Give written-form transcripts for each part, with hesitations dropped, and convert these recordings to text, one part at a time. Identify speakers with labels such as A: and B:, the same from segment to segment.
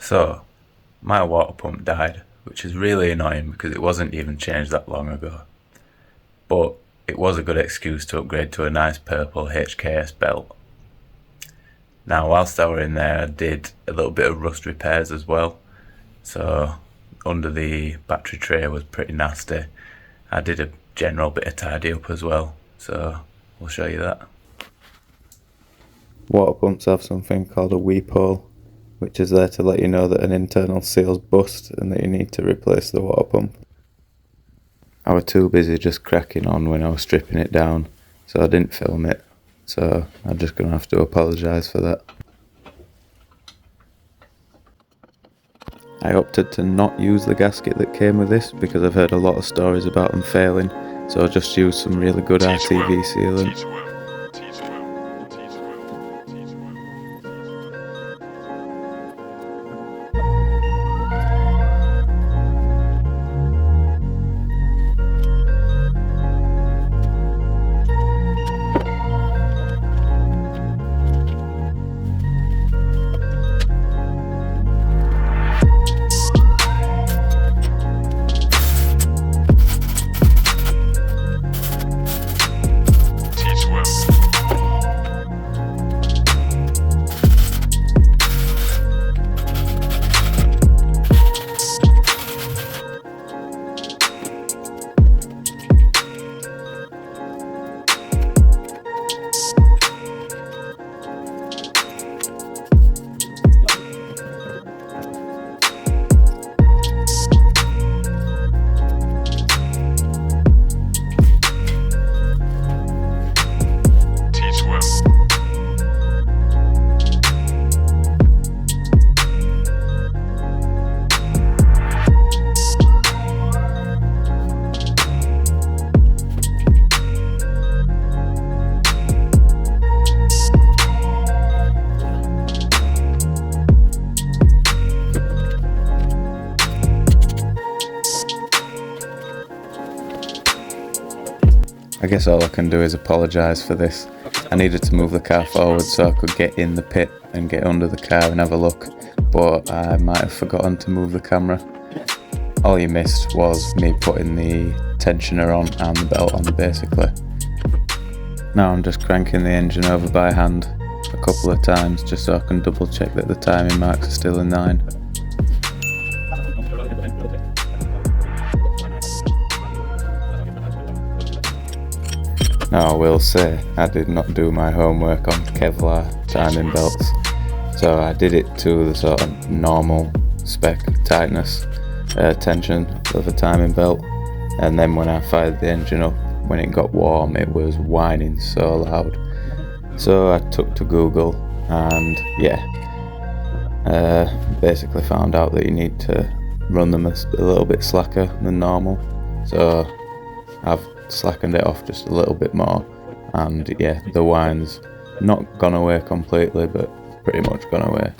A: So, my water pump died, which is really annoying because it wasn't even changed that long ago. But it was a good excuse to upgrade to a nice purple HKS belt. Now, whilst I were in there, I did a little bit of rust repairs as well. So, under the battery tray was pretty nasty. I did a general bit of tidy up as well, so we'll show you that.
B: Water pumps have something called a weep hole, which is there to let you know that an internal seal's bust and that you need to replace the water pump. I was too busy just cracking on when I was stripping it down, so I didn't film it, so I'm just going to have to apologise for that. I opted to not use the gasket that came with this because I've heard a lot of stories about them failing, so I just used some really good RTV sealant. I guess all I can do is apologise for this. I needed to move the car forward so I could get in the pit and get under the car and have a look, but I might have forgotten to move the camera. All you missed was me putting the tensioner on and the belt on basically. Now I'm just cranking the engine over by hand a couple of times just so I can double check that the timing marks are still in line. Now I will say I did not do my homework on Kevlar timing belts, so I did it to the sort of normal spec tightness tension of a timing belt, and then when I fired the engine up, when it got warm it was whining so loud. So I took to Google and basically found out that you need to run them a little bit slacker than normal, so I've slackened it off just a little bit more, and yeah, the whine's not gone away completely but pretty much gone away.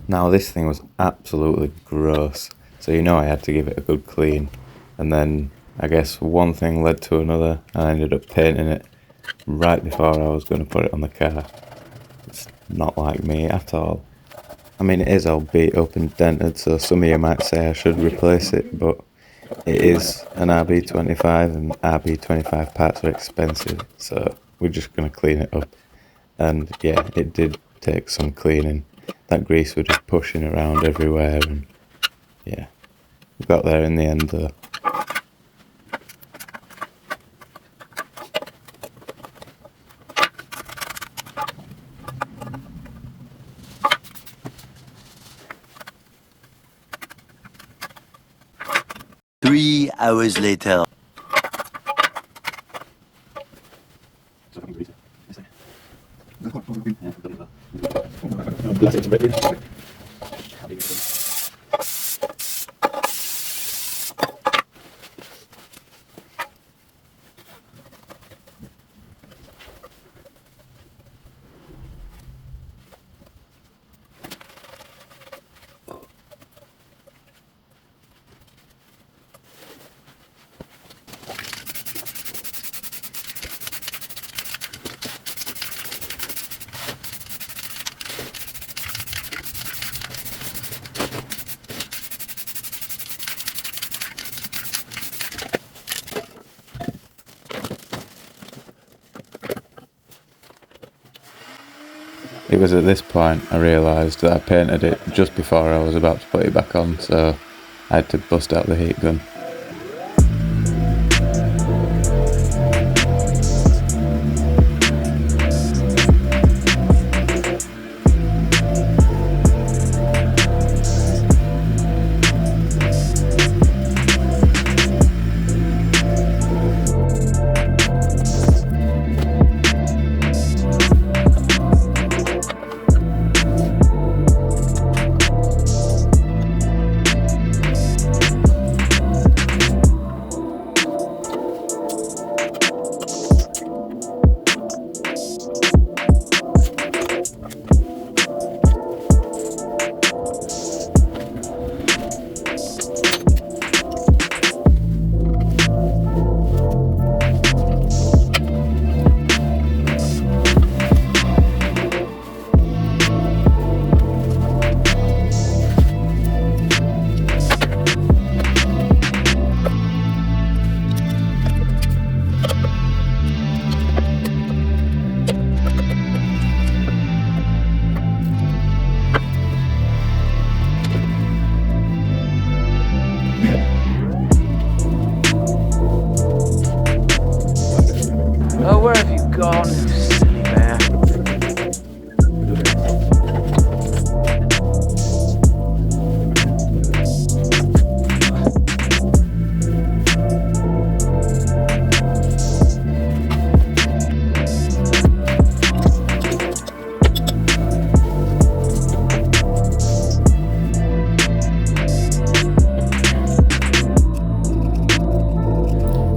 B: Now this thing was absolutely gross, so you know I had to give it a good clean, and then I guess one thing led to another and I ended up painting it right before I was going to put it on the car. It's not like me at all. I mean, it is all beat up and dented, so some of you might say I should replace it, but it is an RB25 and RB25 parts are expensive, so we're just going to clean it up. And yeah, it did take some cleaning. That grease was just pushing around everywhere, and yeah, we got there in the end though.
C: Three hours later.
B: It was at this point I realised that I painted it just before I was about to put it back on, so I had to bust out the heat gun.
D: Oh, where have you gone, you silly bear?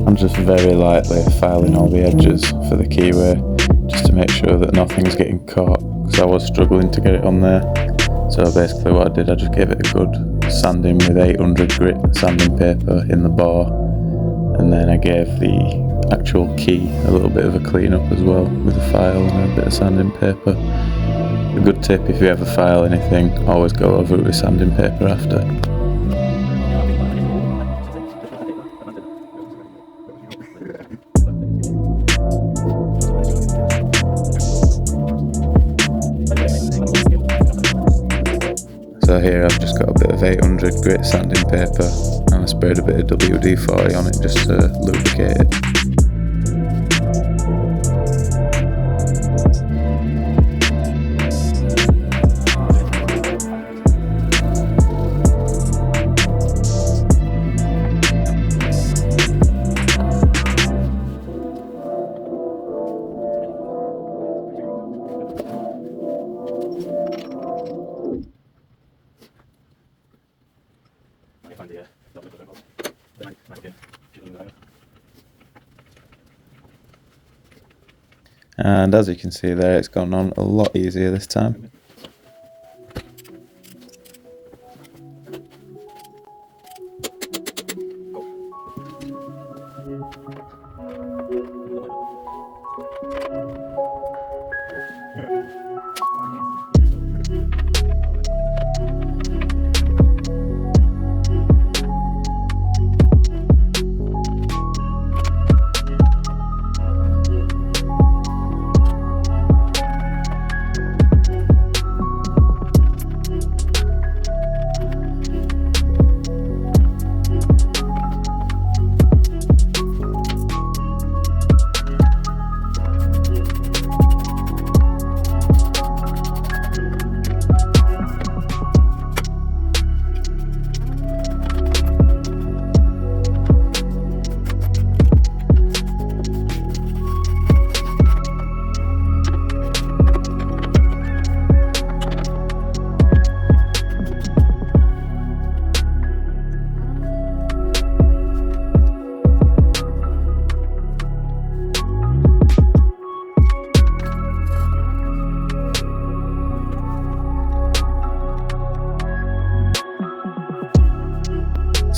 B: I'm just very lightly filing all the edges for the keyway, just to make sure that nothing's getting caught, because I was struggling to get it on there. So basically what I did, I just gave it a good sanding with 800 grit sanding paper in the bore, and then I gave the actual key a little bit of a clean up as well with a file and a bit of sanding paper. A good tip, if you ever file anything, always go over it with sanding paper after. So here I've just got a bit of 800 grit sanding paper and I sprayed a bit of WD-40 on it just to lubricate it. And as you can see there, it's gone on a lot easier this time.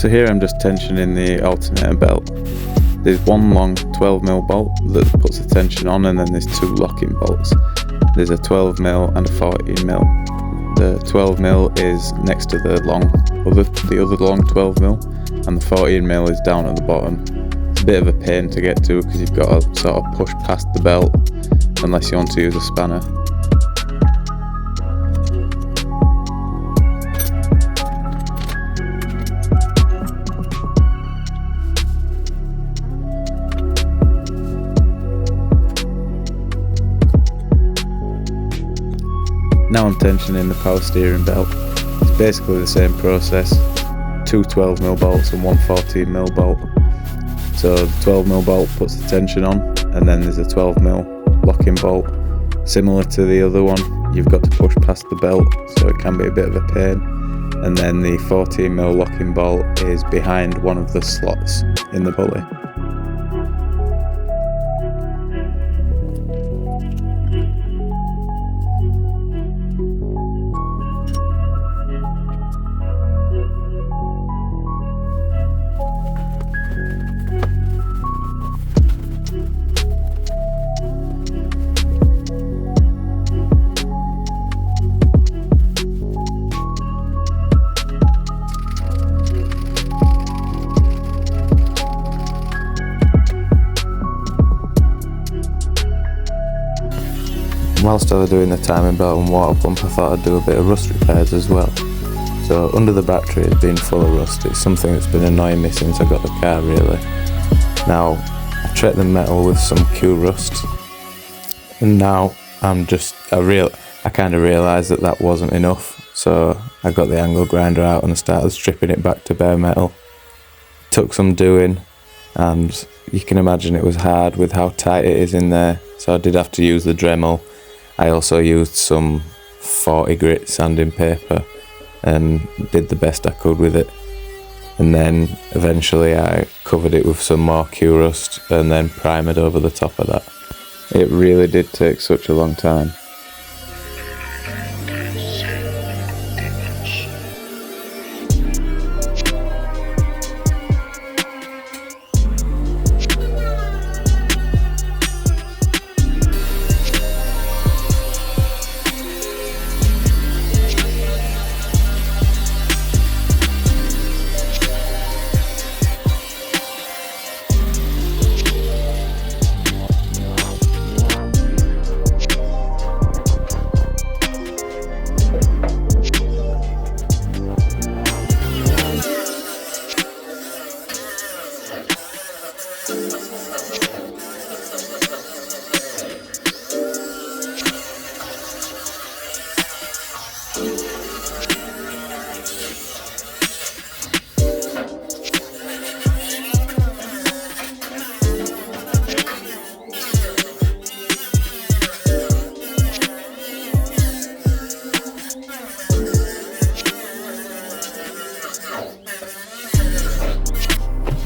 B: So here I'm just tensioning the alternator belt. There's one long 12mm bolt that puts the tension on, and then there's two locking bolts. There's a 12mm and a 14mm. The 12mm is next to the other long 12mm, and the 14mm is down at the bottom. It's a bit of a pain to get to because you've got to sort of push past the belt unless you want to use a spanner. Now I'm tensioning the power steering belt. It's basically the same process, 2 12mm bolts and one 14mm bolt. So the 12mm bolt puts the tension on, and then there's a 12mm locking bolt. Similar to the other one, you've got to push past the belt, so it can be a bit of a pain. And then the 14mm locking bolt is behind one of the slots in the pulley. Whilst I was doing the timing belt and water pump, I thought I'd do a bit of rust repairs as well. So under the battery has been full of rust. It's something that's been annoying me since I got the car, really. Now, I treated the metal with some Q rust, and now I kind of realised that wasn't enough. So I got the angle grinder out and I started stripping it back to bare metal. Took some doing, and you can imagine it was hard with how tight it is in there. So I did have to use the Dremel. I also used some 40 grit sanding paper and did the best I could with it. And then eventually I covered it with some more Q rust and then primered over the top of that. It really did take such a long time.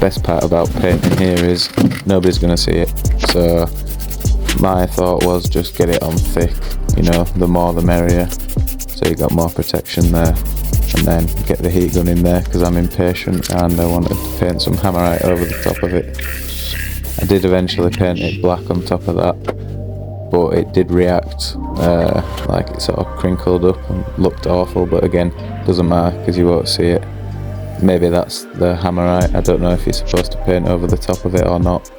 B: Best part about painting here is nobody's going to see it, so my thought was just get it on thick, you know, the more the merrier, so you got more protection there. And then get the heat gun in there because I'm impatient and I wanted to paint some hammerite over the top of it. I did eventually paint it black on top of that, but it did react, like it sort of crinkled up and looked awful, but again, doesn't matter because you won't see it. Maybe that's the hammerite. I don't know if you're supposed to paint over the top of it or not.